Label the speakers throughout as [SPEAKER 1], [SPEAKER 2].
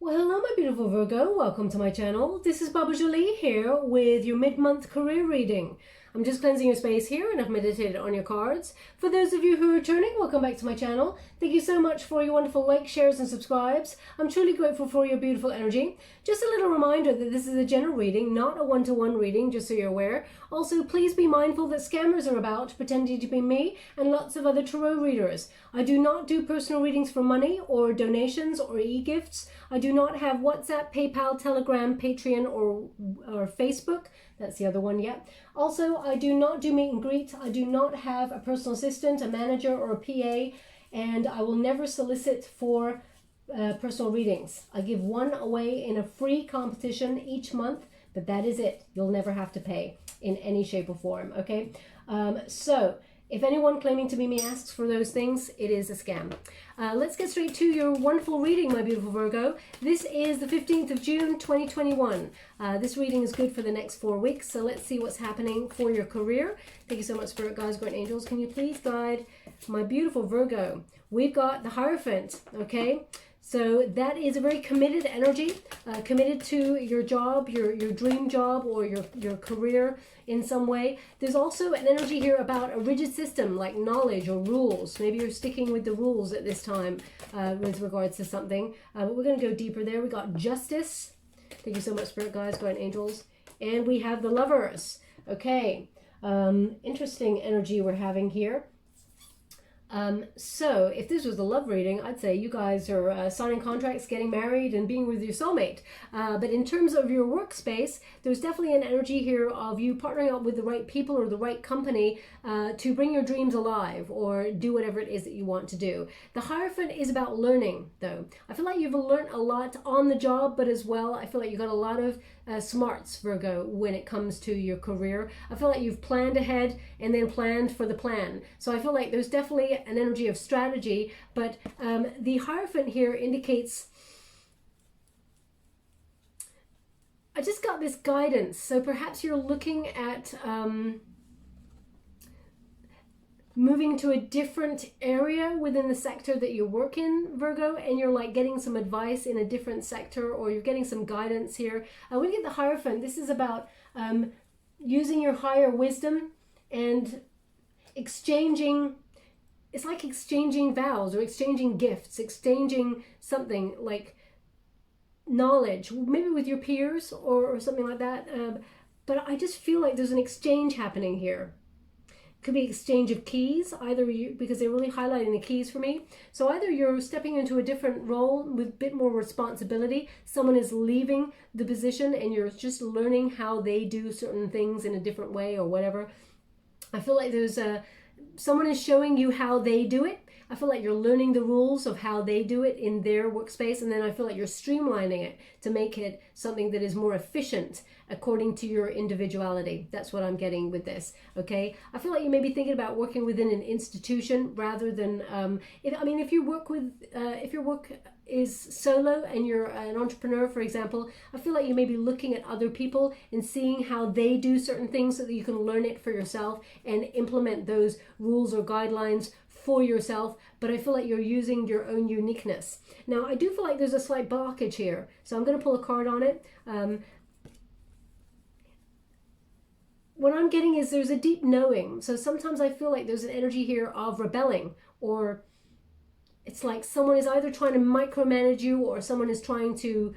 [SPEAKER 1] Well, hello, my beautiful Virgo. Welcome to my channel. This is Baba Jolie here with your mid-month career reading. I'm just cleansing your space here and I've meditated on your cards. For those of you who are returning, welcome back to my channel. Thank you so much for your wonderful likes, shares and subscribes. I'm truly grateful for your beautiful energy. Just a little reminder that this is a general reading, not a one-to-one reading, just so you're aware. Also, please be mindful that scammers are about, pretending to be me and lots of other tarot readers. I do not do personal readings for money or donations or e-gifts. I do not have WhatsApp, PayPal, Telegram, Patreon or Facebook. That's the other one, yeah. Also, I do not do meet and greet. I do not have a personal assistant, a manager, or a PA, and I will never solicit for personal readings. I give one away in a free competition each month, but that is it. You'll never have to pay in any shape or form, okay? So, if anyone claiming to be me asks for those things, it is a scam. Let's get straight to your wonderful reading, my beautiful Virgo. This is the 15th of June, 2021. This reading is good for the next 4 weeks, so let's see what's happening for your career. Thank you so much, Spirit Guides, Great Angels. Can you please guide my beautiful Virgo? We've got the Hierophant, okay? So that is a very committed energy, committed to your job, your dream job, or your career in some way. There's also an energy here about a rigid system like knowledge or rules. Maybe you're sticking with the rules at this time with regards to something. But we're going to go deeper there. We got Justice. Thank you so much, Spirit Guides, Guardian Angels. And we have the Lovers. Okay, interesting energy we're having here. So if this was a love reading, I'd say you guys are signing contracts, getting married, and being with your soulmate. But in terms of your workspace, there's definitely an energy here of you partnering up with the right people or the right company to bring your dreams alive or do whatever it is that you want to do. The Hierophant is about learning, though. I feel like you've learned a lot on the job, but as well, I feel like you got a lot of smarts, Virgo, when it comes to your career. I feel like you've planned ahead and then planned for the plan. So I feel like there's definitely an energy of strategy, but the Hierophant here indicates, I just got this guidance. So perhaps you're looking at moving to a different area within the sector that you work in, Virgo, and you're like getting some advice in a different sector, or you're getting some guidance here. When you get the Hierophant, this is about using your higher wisdom and exchanging. It's like exchanging vows or exchanging gifts, exchanging something like knowledge, maybe with your peers or something like that. But I just feel like there's an exchange happening here. Could be exchange of keys, either you, because they're really highlighting the keys for me. So either you're stepping into a different role with a bit more responsibility, someone is leaving the position and you're just learning how they do certain things in a different way or whatever. I feel like there's someone is showing you how they do it. I feel like you're learning the rules of how they do it in their workspace, and then I feel like you're streamlining it to make it something that is more efficient according to your individuality. That's what I'm getting with this, okay? I feel like you may be thinking about working within an institution rather than, if your work is solo and you're an entrepreneur, for example, I feel like you may be looking at other people and seeing how they do certain things so that you can learn it for yourself and implement those rules or guidelines for yourself, but I feel like you're using your own uniqueness. Now, I do feel like there's a slight blockage here, so I'm going to pull a card on it. What I'm getting is there's a deep knowing. So sometimes I feel like there's an energy here of rebelling, or it's like someone is either trying to micromanage you or someone is trying to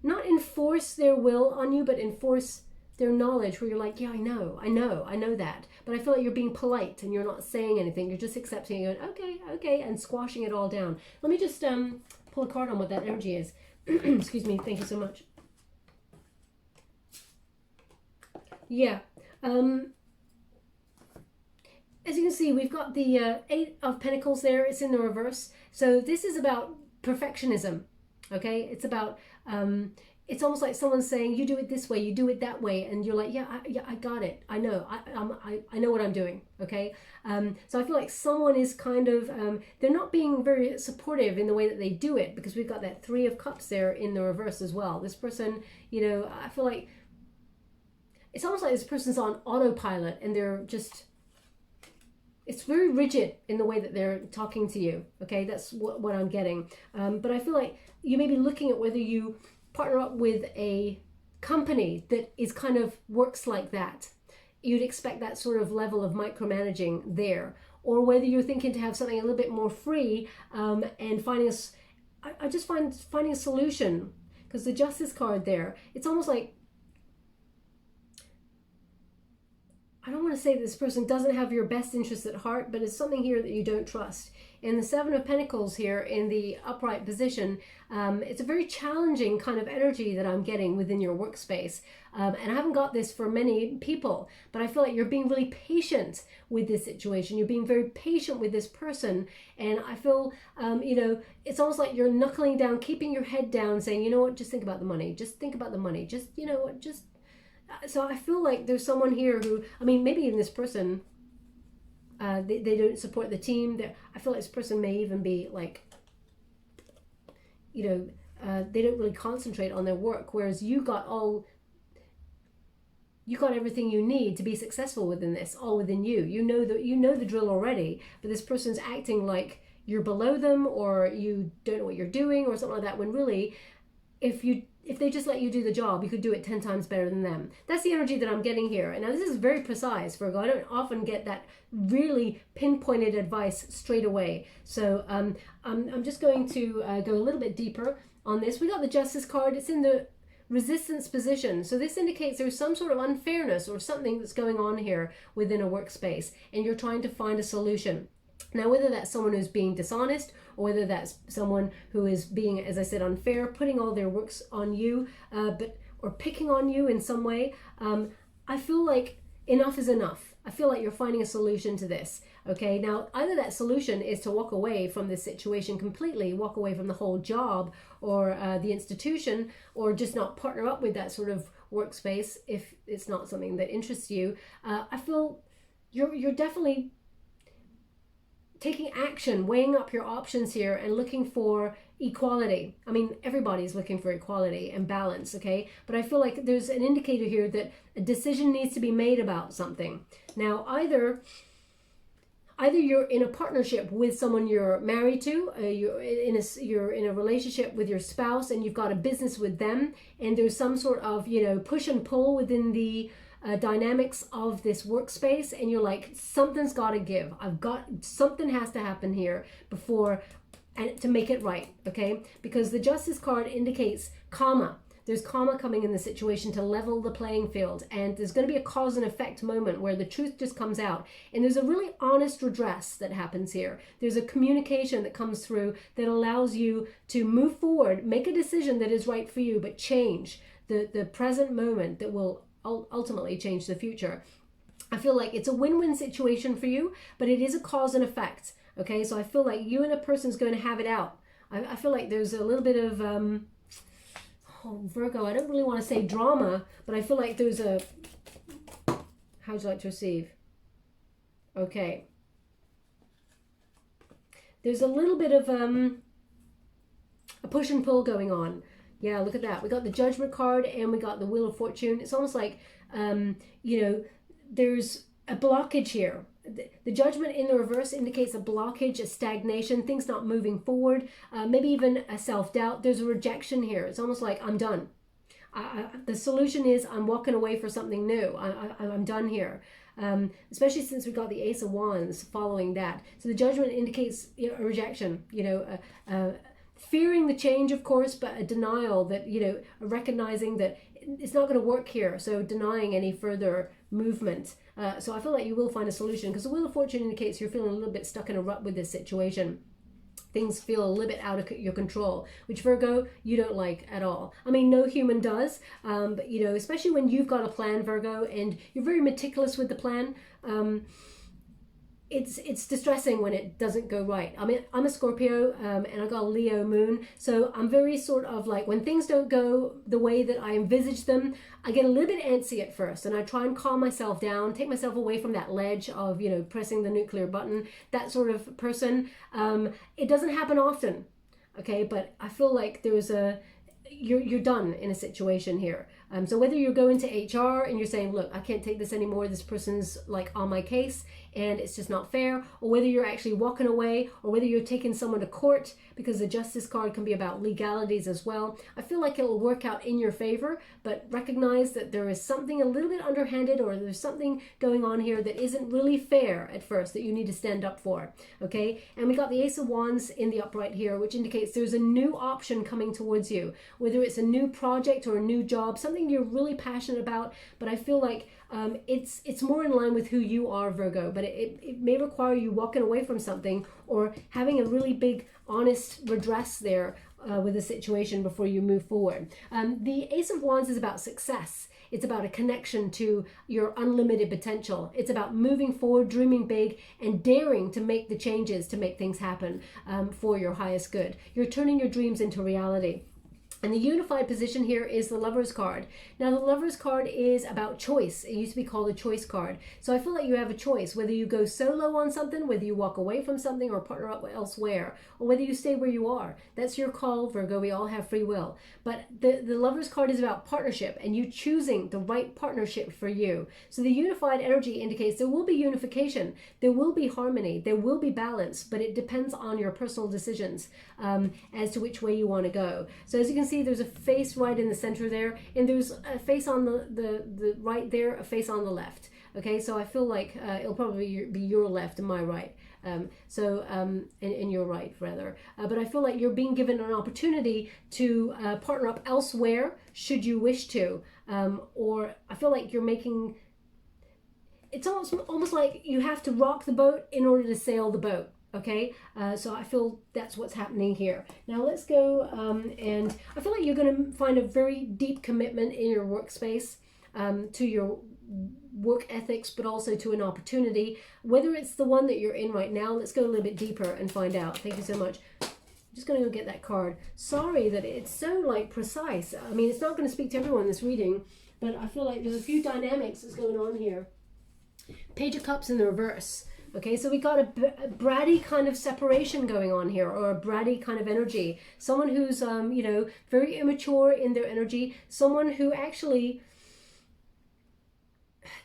[SPEAKER 1] not enforce their will on you, but enforce their knowledge, where you're like, yeah, I know that. But I feel like you're being polite and you're not saying anything. You're just accepting it, okay, and squashing it all down. Let me just pull a card on what that energy is. Excuse me, thank you so much. Yeah. As you can see, we've got the Eight of Pentacles there. It's in the reverse. So this is about perfectionism, okay? It's about... it's almost like someone's saying, you do it this way, you do it that way, and you're like, yeah, I got it. I know, I know what I'm doing, okay? So I feel like someone is kind of, they're not being very supportive in the way that they do it, because we've got that Three of Cups there in the reverse as well. This person, you know, I feel like, it's almost like this person's on autopilot, and they're just, it's very rigid in the way that they're talking to you, okay? That's what I'm getting. But I feel like you may be looking at whether you partner up with a company that is kind of works like that. You'd expect that sort of level of micromanaging there, or whether you're thinking to have something a little bit more free, and finding I just find finding a solution, because the Justice card there, it's almost like, I don't want to say that this person doesn't have your best interest at heart, but it's something here that you don't trust. And the Seven of Pentacles here in the upright position, it's a very challenging kind of energy that I'm getting within your workspace. And I haven't got this for many people, but I feel like you're being really patient with this situation. You're being very patient with this person. And I feel, it's almost like you're knuckling down, keeping your head down, saying, you know what, just think about the money. Just think about the money. Just, you know what, just... So I feel like there's someone here who, I mean, maybe even this person, they don't support the team. I feel like this person may even be like, they don't really concentrate on their work, whereas you got everything you need to be successful within this, all within you. You know the drill already, but this person's acting like you're below them, or you don't know what you're doing, or something like that, when really, if they just let you do the job, you could do it 10 times better than them. That's the energy that I'm getting here. And now this is very precise, Virgo. I don't often get that really pinpointed advice straight away. So I'm just going to go a little bit deeper on this. We got the Justice card. It's in the resistance position. So this indicates there's some sort of unfairness or something that's going on here within a workspace, and you're trying to find a solution. Now, whether that's someone who's being dishonest, or whether that's someone who is being, as I said, unfair, putting all their works on you, or picking on you in some way, I feel like enough is enough. I feel like you're finding a solution to this. Okay, now either that solution is to walk away from this situation completely, walk away from the whole job or the institution, or just not partner up with that sort of workspace if it's not something that interests you. I feel you're definitely taking action, weighing up your options here and looking for equality. I mean, everybody's looking for equality and balance, okay? But I feel like there's an indicator here that a decision needs to be made about something. Now, either you're in a partnership with someone you're married to, you're in a relationship with your spouse, and you've got a business with them, and there's some sort of, push and pull within the dynamics of this workspace, and you're like, something's got to give. Something has to happen here before, and to make it right, okay? Because the Justice card indicates karma. There's karma coming in the situation to level the playing field, and there's going to be a cause and effect moment where the truth just comes out, and there's a really honest redress that happens here. There's a communication that comes through that allows you to move forward, make a decision that is right for you, but change the present moment that will ultimately change the future. I feel like it's a win-win situation for you, but it is a cause and effect. Okay, so I feel like you and a person's going to have it out. I feel like there's a little bit of Virgo, I don't really want to say drama, but I feel like there's a, how would you like to receive? Okay, there's a little bit of a push and pull going on. Yeah, look at that. We got the Judgment card and we got the Wheel of Fortune. It's almost like, there's a blockage here. The Judgment in the reverse indicates a blockage, a stagnation, things not moving forward, maybe even a self-doubt. There's a rejection here. It's almost like, I'm done. The solution is I'm walking away for something new. I'm done here. Especially since we got the Ace of Wands following that. So the Judgment indicates a rejection, fearing the change, of course, but a denial that, recognizing that it's not going to work here. So denying any further movement. So I feel like you will find a solution, because the Wheel of Fortune indicates you're feeling a little bit stuck in a rut with this situation. Things feel a little bit out of your control, which, Virgo, you don't like at all. I mean, no human does, but, especially when you've got a plan, Virgo, and you're very meticulous with the plan, it's distressing when it doesn't go right. I mean, I'm a Scorpio, and I got a Leo moon, so I'm very sort of like, when things don't go the way that I envisage them, I get a little bit antsy at first, and I try and calm myself down, take myself away from that ledge of, pressing the nuclear button, that sort of person. It doesn't happen often, okay, but I feel like there's you're done in a situation here. So whether you're going to HR and you're saying, look, I can't take this anymore, this person's like on my case and it's just not fair, or whether you're actually walking away, or whether you're taking someone to court, because the Justice card can be about legalities as well. I feel like it'll work out in your favor, but recognize that there is something a little bit underhanded, or there's something going on here that isn't really fair at first that you need to stand up for, okay? And we got the Ace of Wands in the upright here, which indicates there's a new option coming towards you, whether it's a new project or a new job, something you're really passionate about, but I feel like it's more in line with who you are, Virgo, but it may require you walking away from something or having a really big honest redress there with the situation before you move forward. The Ace of Wands is about success. It's about a connection to your unlimited potential. It's about moving forward, dreaming big, and daring to make the changes to make things happen for your highest good. You're turning your dreams into reality. And the unified position here is the Lover's card. Now, the Lover's card is about choice. It used to be called a choice card. So I feel like you have a choice, whether you go solo on something, whether you walk away from something or partner up elsewhere, or whether you stay where you are. That's your call, Virgo. We all have free will. But the Lover's card is about partnership and you choosing the right partnership for you. So the unified energy indicates there will be unification, there will be harmony, there will be balance, but it depends on your personal decisions as to which way you want to go. So as you can see, there's a face right in the center there, and there's a face on the right there, a face on the left. Okay, so I feel like it'll probably be your left and my right. And your right rather. But I feel like you're being given an opportunity to partner up elsewhere should you wish to. Or I feel like you're making, it's almost like you have to rock the boat in order to sail the boat. Okay, so I feel that's what's happening here. Now let's go, and I feel like you're going to find a very deep commitment in your workspace to your work ethics, but also to an opportunity, whether it's the one that you're in right now. Let's go a little bit deeper and find out. Thank you so much. I'm just going to go get that card. Sorry that it's so like precise. I mean, it's not going to speak to everyone in this reading, but I feel like there's a few dynamics that's going on here. Page of Cups in the reverse. Okay, so we got a bratty kind of separation going on here, or a bratty kind of energy. Someone who's, you know, very immature in their energy. Someone who actually,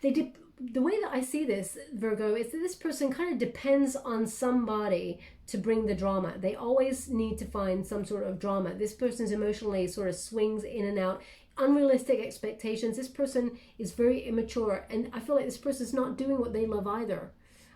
[SPEAKER 1] the way that I see this, Virgo, is that this person kind of depends on somebody to bring the drama. They always need to find some sort of drama. This person's emotionally sort of swings in and out. Unrealistic expectations. This person is very immature, and I feel like this person's not doing what they love either.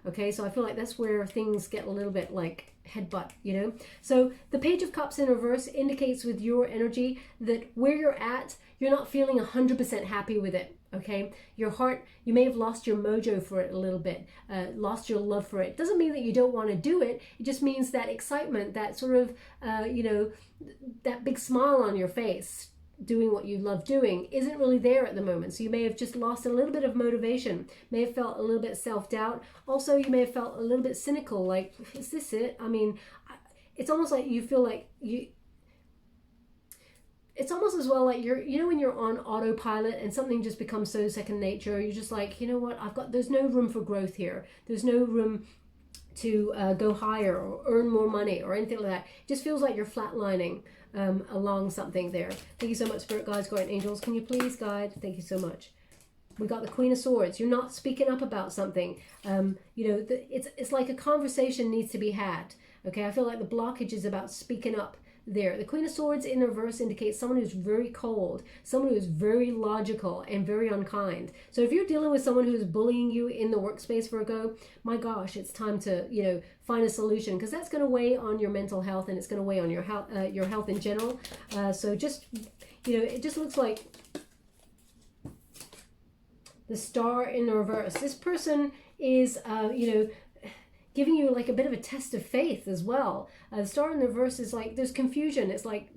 [SPEAKER 1] Okay, so I feel like that's where things get a little bit like headbutt, you know? So the Page of Cups in reverse indicates with your energy that where you're at, you're not feeling 100% happy with it, okay? Your heart, you may have lost your mojo for it a little bit, lost your love for it. Doesn't mean that you don't want to do it. It just means that excitement, that sort of, you know, that big smile on your face, doing what you love doing, isn't really there at the moment. So you may have just lost a little bit of motivation, may have felt a little bit self-doubt. Also, you may have felt a little bit cynical, like, is this it? I mean, it's almost like you feel like it's almost as well like you're, you know, when you're on autopilot and something just becomes so second nature, you're just like, you know what, there's no room for growth here. There's no room to go higher or earn more money or anything like that. It just feels like you're flatlining along something there. Thank you so much, Spirit Guides, Guardian Angels. Can you please guide? Thank you so much. We got the Queen of Swords. You're not speaking up about something. You know, it's like a conversation needs to be had. Okay, I feel like the blockage is about speaking up there. The Queen of Swords in reverse indicates someone who's very cold, someone who's very logical and very unkind. So if you're dealing with someone who's bullying you in the workspace, Virgo, my gosh, it's time to, you know, find a solution, because that's going to weigh on your mental health and it's going to weigh on your health in general. So just, you know, it just looks like the Star in the reverse. This person is, you know, giving you like a bit of a test of faith as well. The Star in the reverse is like, there's confusion. It's like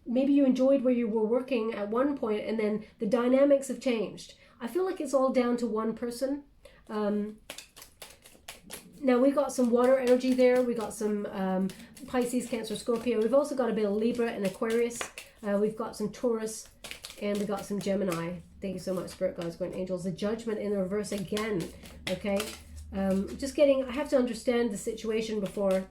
[SPEAKER 1] maybe you enjoyed where you were working at one point and then the dynamics have changed. I feel like it's all down to one person. Now we got some water energy there. We got some Pisces, Cancer, Scorpio. We've also got a bit of Libra and Aquarius. We've got some Taurus and we got some Gemini. Thank you so much, Spirit Guides, Guardian Angels. The Judgment in the reverse again. Okay. I have to understand the situation before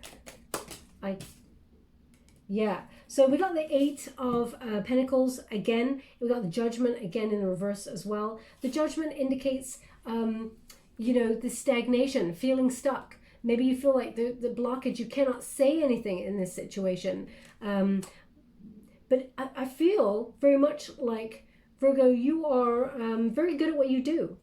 [SPEAKER 1] yeah. So we got the Eight of Pentacles again. We got the Judgment again in reverse as well. The Judgment indicates, you know, the stagnation, feeling stuck. Maybe you feel like the blockage, you cannot say anything in this situation. But I feel very much like, Virgo, you are very good at what you do,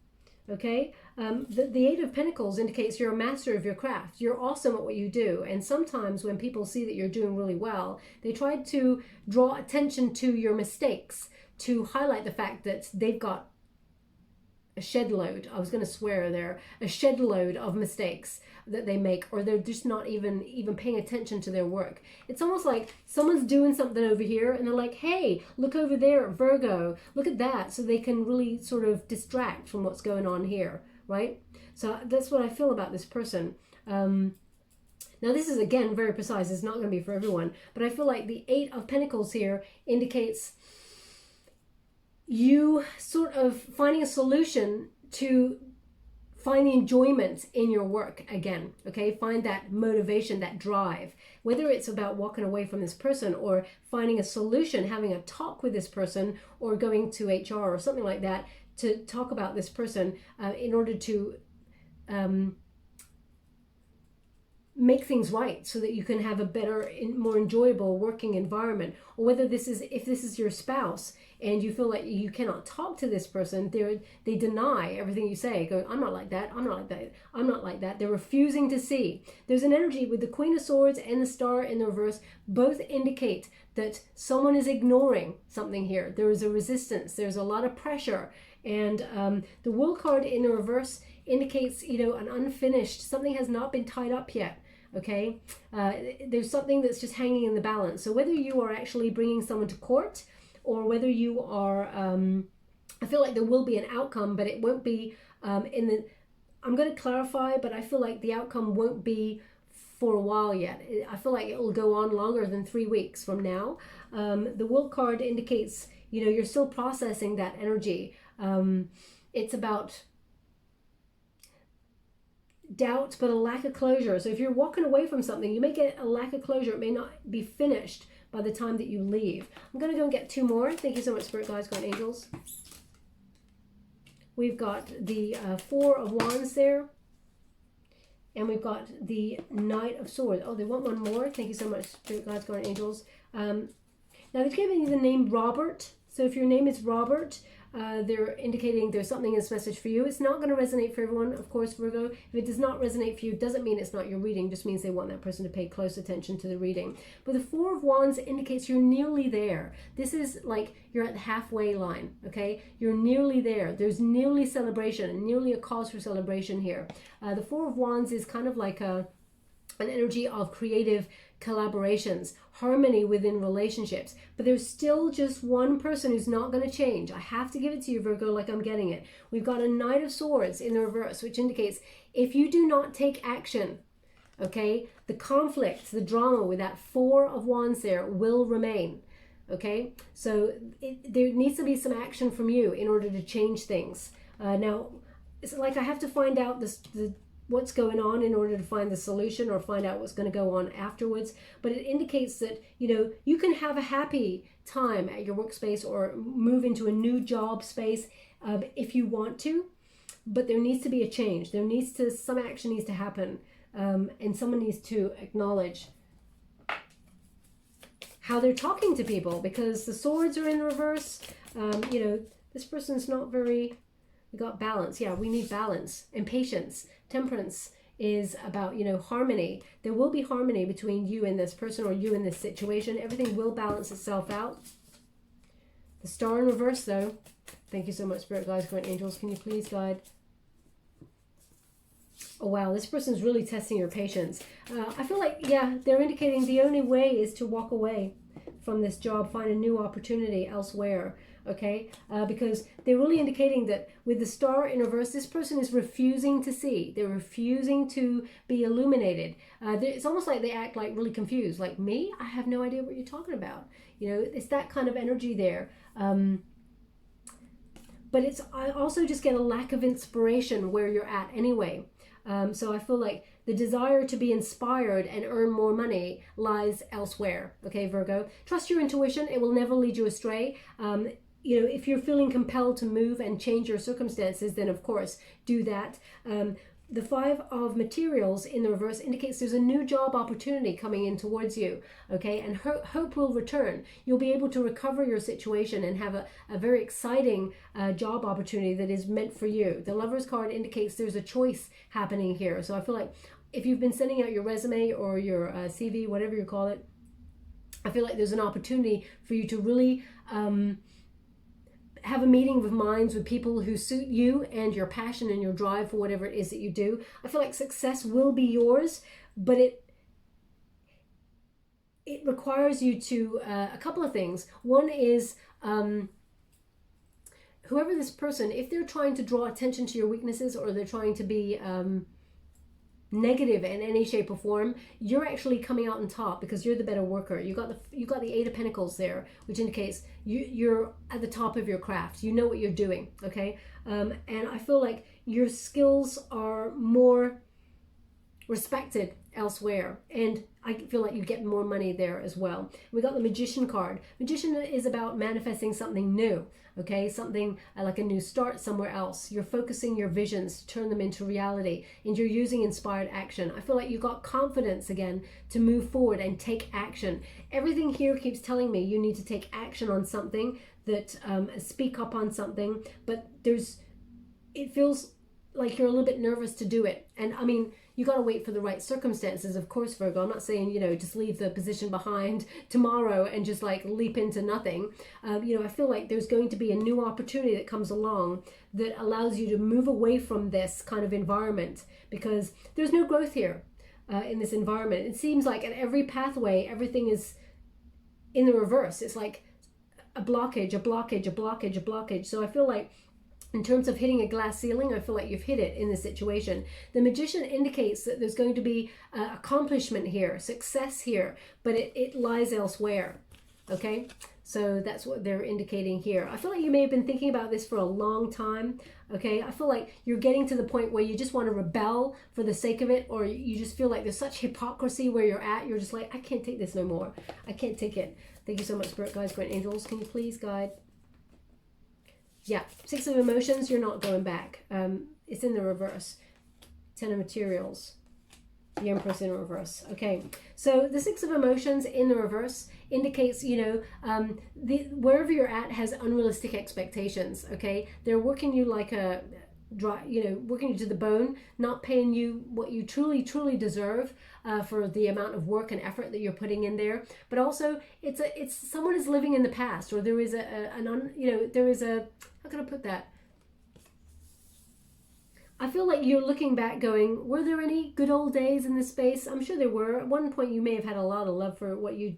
[SPEAKER 1] okay? The Eight of Pentacles indicates you're a master of your craft. You're awesome at what you do. And sometimes when people see that you're doing really well, they try to draw attention to your mistakes, to highlight the fact that they've got a shed load, I was going to swear there, a shed load of mistakes that they make, or they're just not even paying attention to their work. It's almost like someone's doing something over here and they're like, hey, look over there, Virgo, look at that, so they can really sort of distract from what's going on here, right? So that's what I feel about this person. Now this is, again, very precise. It's not going to be for everyone, but I feel like the Eight of Pentacles here indicates you sort of finding a solution to find the enjoyment in your work again, okay? Find that motivation, that drive, whether it's about walking away from this person or finding a solution, having a talk with this person, or going to HR or something like that to talk about this person in order to make things right so that you can have a better, more enjoyable working environment. Or whether this is, if this is your spouse and you feel like you cannot talk to this person, they deny everything you say, going, I'm not like that, I'm not like that, I'm not like that. They're refusing to see. There's an energy with the Queen of Swords and the Star in the reverse. Both indicate that someone is ignoring something here. There is a resistance. There's a lot of pressure. And the World card in the reverse indicates, you know, an unfinished, something has not been tied up yet. Okay, there's something that's just hanging in the balance. So whether you are actually bringing someone to court, or whether you are, I feel like there will be an outcome, but it won't be I'm going to clarify, but I feel like the outcome won't be for a while yet. I feel like it will go on longer than 3 weeks from now. The World card indicates, you know, you're still processing that energy. It's about doubt, but a lack of closure. So if you're walking away from something, you may get a lack of closure. It may not be finished by the time that you leave. I'm going to go and get 2 more. Thank you so much, Spirit Guides, God, Angels. We've got the Four of Wands there. And we've got the Knight of Swords. Oh, they want one more. Thank you so much, Spirit Guides, God, Angels. Now, they've given you the name Robert. So if your name is Robert, they're indicating there's something in this message for you. It's not going to resonate for everyone, of course, Virgo. If it does not resonate for you, doesn't mean it's not your reading, just means they want that person to pay close attention to the reading. But the Four of Wands indicates you're nearly there. This is like you're at the halfway line, okay? You're nearly there. There's nearly celebration, and nearly a cause for celebration here. The Four of Wands is kind of like an energy of creative collaborations, harmony within relationships, but there's still just one person who's not going to change. I have to give it to you, Virgo, like I'm getting it. We've got a Knight of Swords in the reverse, which indicates if you do not take action, okay, the conflict, the drama with that Four of Wands there will remain, okay? So there needs to be some action from you in order to change things. Now, it's like I have to find out what's going on in order to find the solution, or find out what's going to go on afterwards. But it indicates that, you know, you can have a happy time at your workspace or move into a new job space if you want to, but there needs to be a change. Some action needs to happen, and someone needs to acknowledge how they're talking to people, because the swords are in reverse. You know, this person's not very, we got balance. Yeah, we need balance and patience. Temperance is about, you know, harmony. There will be harmony between you and this person, or you and this situation. Everything will balance itself out. The Star in reverse, though. Thank you so much, Spirit Guides, God, Angels. Can you please guide? Oh, wow. This person's really testing your patience. I feel like, yeah, they're indicating the only way is to walk away from this job, find a new opportunity elsewhere. Okay, because they're really indicating that with the Star in reverse, this person is refusing to see. They're refusing to be illuminated. It's almost like they act like really confused. Like, me? I have no idea what you're talking about. You know, it's that kind of energy there. But I also just get a lack of inspiration where you're at anyway. So I feel like the desire to be inspired and earn more money lies elsewhere. Okay, Virgo, trust your intuition. It will never lead you astray. If you're feeling compelled to move and change your circumstances, then of course do that. The Five of Materials in the reverse indicates there's a new job opportunity coming in towards you, okay? And hope will return. You'll be able to recover your situation and have a very exciting job opportunity that is meant for you. The Lover's card indicates there's a choice happening here. So I feel like if you've been sending out your resume or your CV, whatever you call it, I feel like there's an opportunity for you to really have a meeting of minds with people who suit you and your passion and your drive for whatever it is that you do. I feel like success will be yours, but it requires you to a couple of things. One is whoever this person, if they're trying to draw attention to your weaknesses or they're trying to be negative in any shape or form, you're actually coming out on top because you're the better worker. You got the Eight of Pentacles there, which indicates you're at the top of your craft. You know what you're doing, okay? And I feel like your skills are more respected elsewhere, and I feel like you get more money there as well. We got the Magician card. Magician is about manifesting something new, okay? Something like a new start somewhere else. You're focusing your visions to turn them into reality, and you're using inspired action. I feel like you got confidence again to move forward and take action. Everything here keeps telling me you need to take action on something, that speak up on something, but it feels like you're a little bit nervous to do it. And I mean, you got to wait for the right circumstances, of course, Virgo. I'm not saying, just leave the position behind tomorrow and just like leap into nothing. I feel like there's going to be a new opportunity that comes along that allows you to move away from this kind of environment, because there's no growth here in this environment. It seems like at every pathway, everything is in the reverse. It's like a blockage, a blockage, a blockage, a blockage. So I feel like in terms of hitting a glass ceiling, I feel like you've hit it in this situation. The Magician indicates that there's going to be accomplishment here, success here, but it lies elsewhere, okay? So that's what they're indicating here. I feel like you may have been thinking about this for a long time, okay? I feel like you're getting to the point where you just want to rebel for the sake of it, or you just feel like there's such hypocrisy where you're at. You're just like, I can't take this no more. I can't take it. Thank you so much, Spirit Guides, Great Angels. Can you please guide? Yeah, Six of Emotions, you're not going back. It's in the reverse. Ten of Materials. The Empress in reverse. Okay, so the Six of Emotions in the reverse indicates, wherever you're at has unrealistic expectations, okay? They're working you like a working you to the bone, not paying you what you truly, truly deserve for the amount of work and effort that you're putting in there. But also, it's someone is living in the past, or there is how can I put that? I feel like you're looking back going, were there any good old days in this space? I'm sure there were. At one point you may have had a lot of love for what you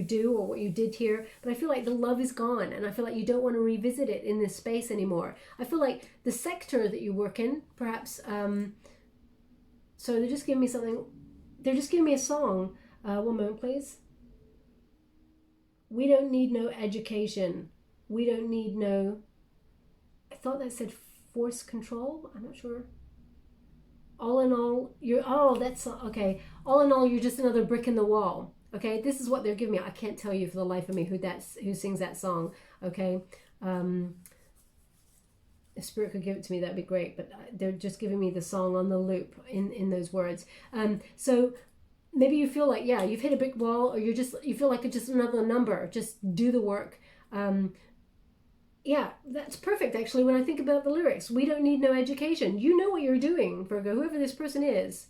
[SPEAKER 1] do or what you did here, but I feel like the love is gone, and I feel like you don't want to revisit it in this space anymore. I feel like the sector that you work in, perhaps, so they're just giving me something, they're just giving me a song. One moment, please. We don't need no education. We don't need no, I thought that said force control. I'm not sure. All in all, that's okay. All in all, you're just another brick in the wall. Okay, this is what they're giving me. I can't tell you for the life of me who sings that song. Okay, if Spirit could give it to me, that'd be great. But they're just giving me the song on the loop in those words. So maybe you feel like, yeah, you've hit a brick wall, or you feel like it's just another number. Just do the work. Yeah, that's perfect, actually, when I think about the lyrics. We don't need no education. You know what you're doing, Virgo, whoever this person is,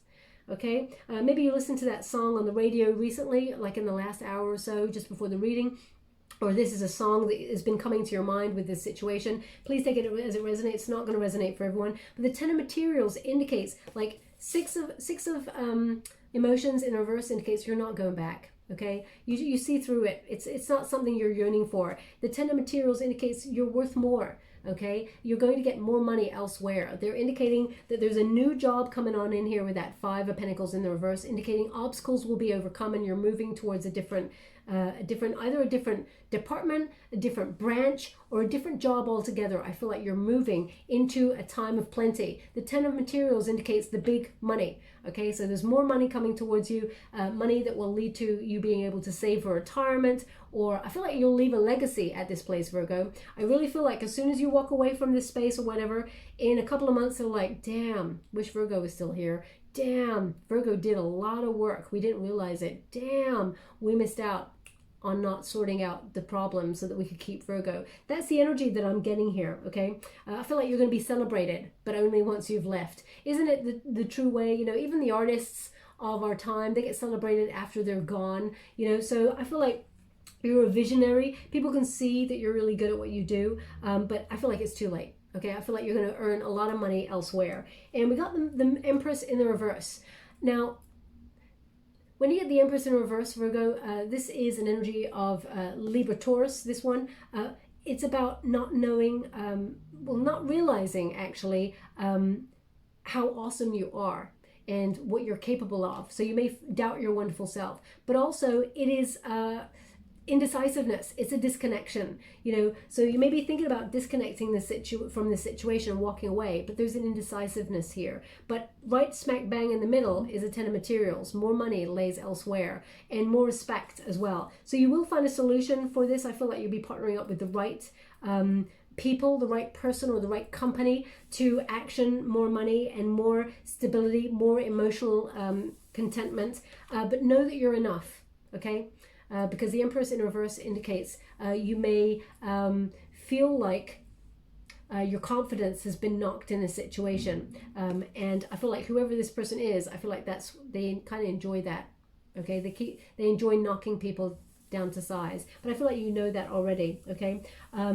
[SPEAKER 1] okay? Maybe you listened to that song on the radio recently, like in the last hour or so, just before the reading, or this is a song that has been coming to your mind with this situation. Please take it as it resonates. It's not going to resonate for everyone. But the Ten of Materials indicates, like, six of emotions in reverse indicates you're not going back. Okay, you see through it. It's not something you're yearning for. The Ten of Materials indicates you're worth more. okay? You're going to get more money elsewhere. They're indicating that there's a new job coming on in here with that Five of Pentacles in the reverse, indicating obstacles will be overcome and you're moving towards a different either a different department, a different branch, or a different job altogether. I feel like you're moving into a time of plenty. The Ten of Materials indicates the big money. Okay, so there's more money coming towards you, money that will lead to you being able to save for retirement, or I feel like you'll leave a legacy at this place, Virgo. I really feel like as soon as you walk away from this space or whatever, in a couple of months, they're like, damn, wish Virgo was still here. Damn, Virgo did a lot of work. We didn't realize it. Damn, we missed out on not sorting out the problem so that we could keep Virgo. That's the energy that I'm getting here, okay? I feel like you're going to be celebrated, but only once you've left. Isn't it the true way? You know, even the artists of our time, they get celebrated after they're gone, you know? So I feel like you're a visionary. People can see that you're really good at what you do, but I feel like it's too late. Okay, I feel like you're going to earn a lot of money elsewhere. And we got the Empress in the reverse. Now, when you get the Empress in reverse, Virgo, this is an energy of Libra Taurus, this one. It's about not knowing, well, not realizing actually how awesome you are and what you're capable of. So you may doubt your wonderful self. But also it is indecisiveness. It's a disconnection, you know. So you may be thinking about disconnecting from the situation and walking away, but there's an indecisiveness here. But right smack bang in the middle is a Ten of Materials. More money lays elsewhere and more respect as well. So you will find a solution for this. I feel like you'll be partnering up with the right people, the right person or the right company to action more money and more stability, more emotional contentment. But know that you're enough, okay? Because the Empress in reverse indicates you may feel like your confidence has been knocked in a situation. And I feel like whoever this person is, I feel like they kind of enjoy that. Okay, they enjoy knocking people down to size. But I feel like you know that already. Okay, I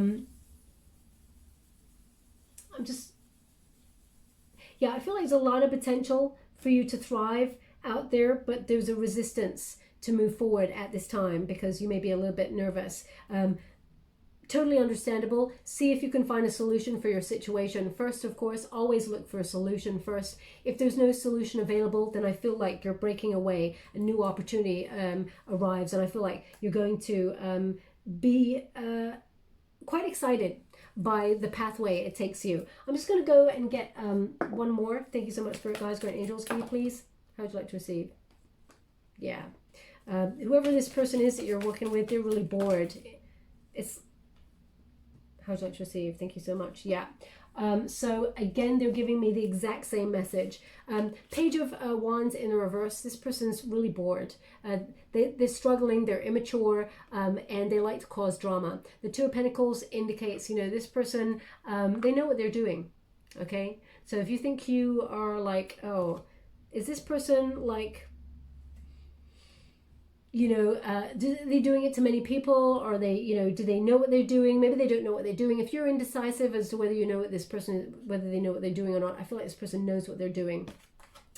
[SPEAKER 1] feel like there's a lot of potential for you to thrive out there, but there's a resistance to move forward at this time because you may be a little bit nervous. Totally understandable. See if you can find a solution for your situation. First, of course, always look for a solution first. If there's no solution available, then I feel like you're breaking away. A new opportunity arrives, and I feel like you're going to be quite excited by the pathway it takes you. I'm just going to go and get one more. Thank you so much, Spirit Guides, Great Angels. Can you please? How would you like to receive? Yeah. Whoever this person is that you're working with, they're really bored. It's how would you like to receive? Thank you so much. Yeah. So again, they're giving me the exact same message. Page of Wands in the reverse. This person's really bored. They're struggling. They're immature, and they like to cause drama. The Two of Pentacles indicates, you know, this person, they know what they're doing. Okay. So if you think you are like, oh, is this person like, you know, are they doing it to many people? Or they, you know, do they know what they're doing? Maybe they don't know what they're doing. If you're indecisive as to whether you know what this person, whether they know what they're doing or not, I feel like this person knows what they're doing.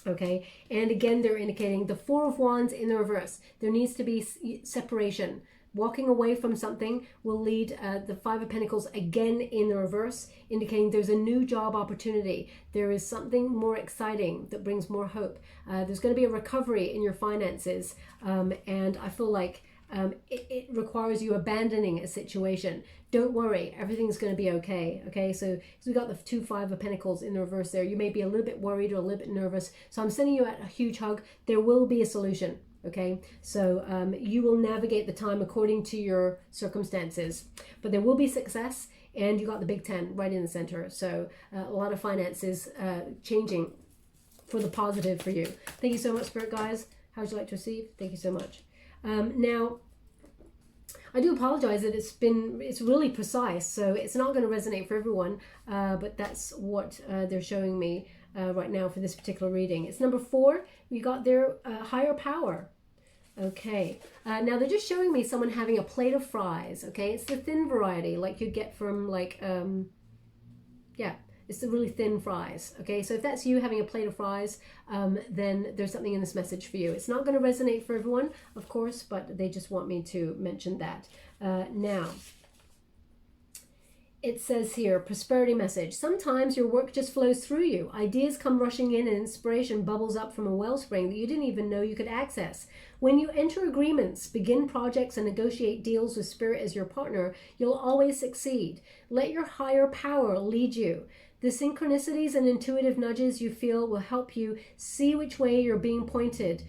[SPEAKER 1] Okay. And again, they're indicating the Four of Wands in the reverse. There needs to be separation. Walking away from something will lead the Five of Pentacles again in the reverse, indicating there's a new job opportunity. There is something more exciting that brings more hope. There's going to be a recovery in your finances. And I feel like it requires you abandoning a situation. Don't worry, everything's going to be okay. Okay, so we got the two Five of Pentacles in the reverse there. You may be a little bit worried or a little bit nervous. So I'm sending you out a huge hug. There will be a solution. Okay, so you will navigate the time according to your circumstances, but there will be success, and you got the Big Ten right in the center. So a lot of finances changing for the positive for you. Thank you so much, Spirit Guides. How would you like to receive? Thank you so much. Now, I do apologize that it's really precise, so it's not going to resonate for everyone, but that's what they're showing me right now for this particular reading. It's number 4. We got their higher power. Okay. Now they're just showing me someone having a plate of fries. Okay. It's the thin variety, like you get from like, yeah, it's the really thin fries. Okay. So if that's you having a plate of fries, then there's something in this message for you. It's not going to resonate for everyone, of course, but they just want me to mention that. Now, it says here, prosperity message. Sometimes your work just flows through you. Ideas come rushing in and inspiration bubbles up from a wellspring that you didn't even know you could access. When you enter agreements, begin projects, and negotiate deals with spirit as your partner, you'll always succeed. Let your higher power lead you. The synchronicities and intuitive nudges you feel will help you see which way you're being pointed,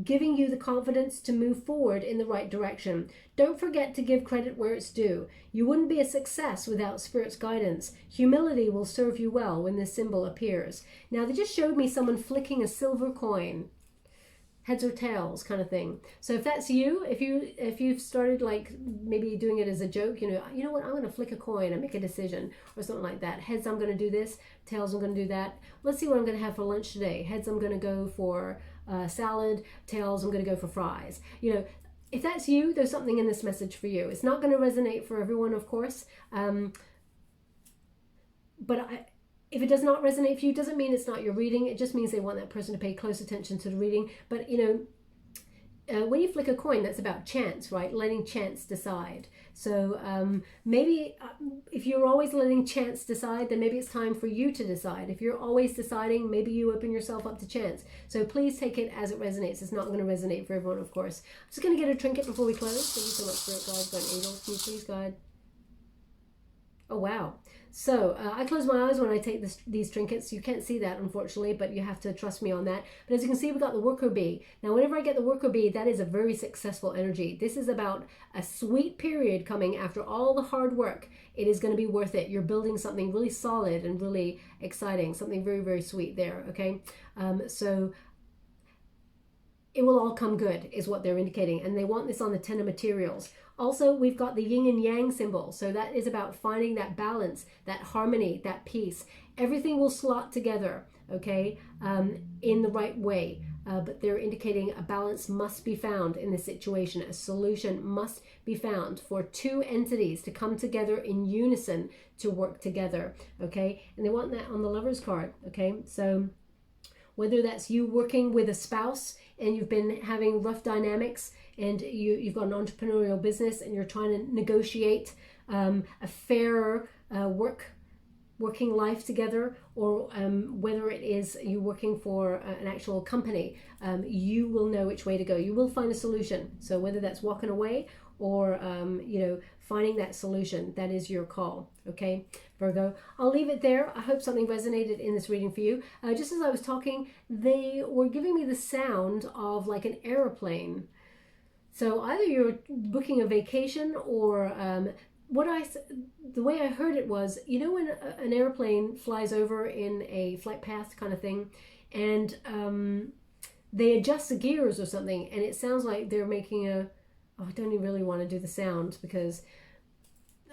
[SPEAKER 1] giving you the confidence to move forward in the right direction. Don't forget to give credit where it's due. You wouldn't be a success without Spirit's guidance. Humility will serve you well when this symbol appears. Now, they just showed me someone flicking a silver coin. Heads or tails kind of thing. So if that's you, if you've started like maybe doing it as a joke, you know what, I'm going to flick a coin and make a decision or something like that. Heads, I'm going to do this. Tails, I'm going to do that. Let's see what I'm going to have for lunch today. Heads, I'm going to go for salad. Tails, I'm going to go for fries. You know, if that's you, there's something in this message for you. It's not going to resonate for everyone, of course. If it does not resonate for you, doesn't mean it's not your reading. It just means they want that person to pay close attention to the reading. But, you know, when you flick a coin, that's about chance, right? Letting chance decide. So maybe if you're always letting chance decide, then maybe it's time for you to decide. If you're always deciding, maybe you open yourself up to chance. So please take it as it resonates. It's not going to resonate for everyone, of course. I'm just going to get a trinket before we close. Thank you so much, Spirit Guides, God, Angels. Can you please guide? Oh, wow. So I close my eyes when I take these trinkets. You can't see that, unfortunately, but you have to trust me on that. But as you can see, we got the worker bee. Now, whenever I get the worker bee, that is a very successful energy. This is about a sweet period coming after all the hard work. It is going to be worth it. You're building something really solid and really exciting, something very, very sweet there, okay? So it will all come good is what they're indicating, and they want this on the Ten of Materials. Also, we've got the yin and yang symbol, so that is about finding that balance, that harmony, that peace. Everything will slot together, okay, in the right way, but they're indicating a balance must be found in this situation. A solution must be found for two entities to come together in unison to work together, okay, and they want that on the Lover's card, okay. So whether that's you working with a spouse and you've been having rough dynamics and you've got an entrepreneurial business and you're trying to negotiate a fairer working life together, or whether it is you working for an actual company, you will know which way to go. You will find a solution. So whether that's walking away or you know, finding that solution, that is your call, okay, Virgo. I'll leave it there. I hope something resonated in this reading for you. Just as I was talking, they were giving me the sound of like an airplane. So either you're booking a vacation or the way I heard it was, you know, when an airplane flies over in a flight path kind of thing, and they adjust the gears or something, and it sounds like they're making a, oh, I don't even really want to do the sound because,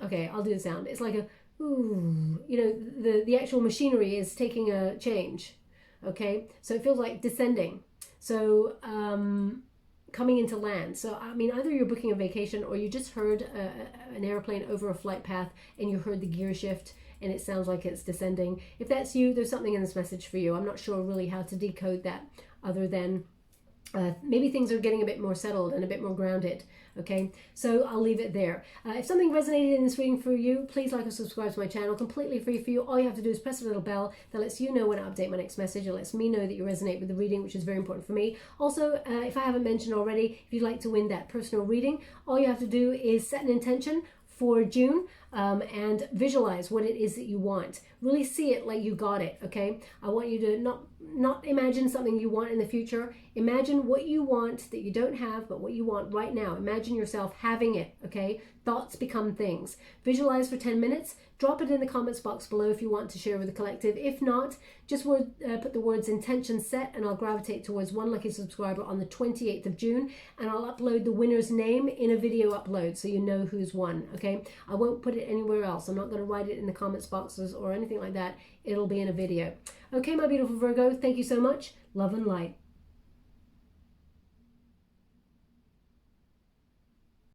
[SPEAKER 1] okay, I'll do the sound. It's like a, ooh, you know, the actual machinery is taking a change, okay? So it feels like descending. So, coming into land. So, I mean, either you're booking a vacation or you just heard an airplane over a flight path and you heard the gear shift and it sounds like it's descending. If that's you, there's something in this message for you. I'm not sure really how to decode that other than maybe things are getting a bit more settled and a bit more grounded. Okay, so I'll leave it there. If something resonated in this reading for you, please like or subscribe to my channel. Completely free for you. All you have to do is press a little bell that lets you know when I update my next message. It lets me know that you resonate with the reading, which is very important for me. Also, if I haven't mentioned already, if you'd like to win that personal reading, all you have to do is set an intention for June and visualize what it is that you want. Really see it like you got it, okay? I want you to not imagine something you want in the future. Imagine what you want that you don't have, but what you want right now. Imagine yourself having it, okay? Thoughts become things. Visualize for 10 minutes. Drop it in the comments box below if you want to share with the collective. If not, just put the words intention set and I'll gravitate towards one lucky subscriber on the 28th of June, and I'll upload the winner's name in a video upload so you know who's won, okay? I won't put it anywhere else. I'm not going to write it in the comments boxes or anything like that. It'll be in a video. Okay, my beautiful Virgo, thank you so much. Love and light.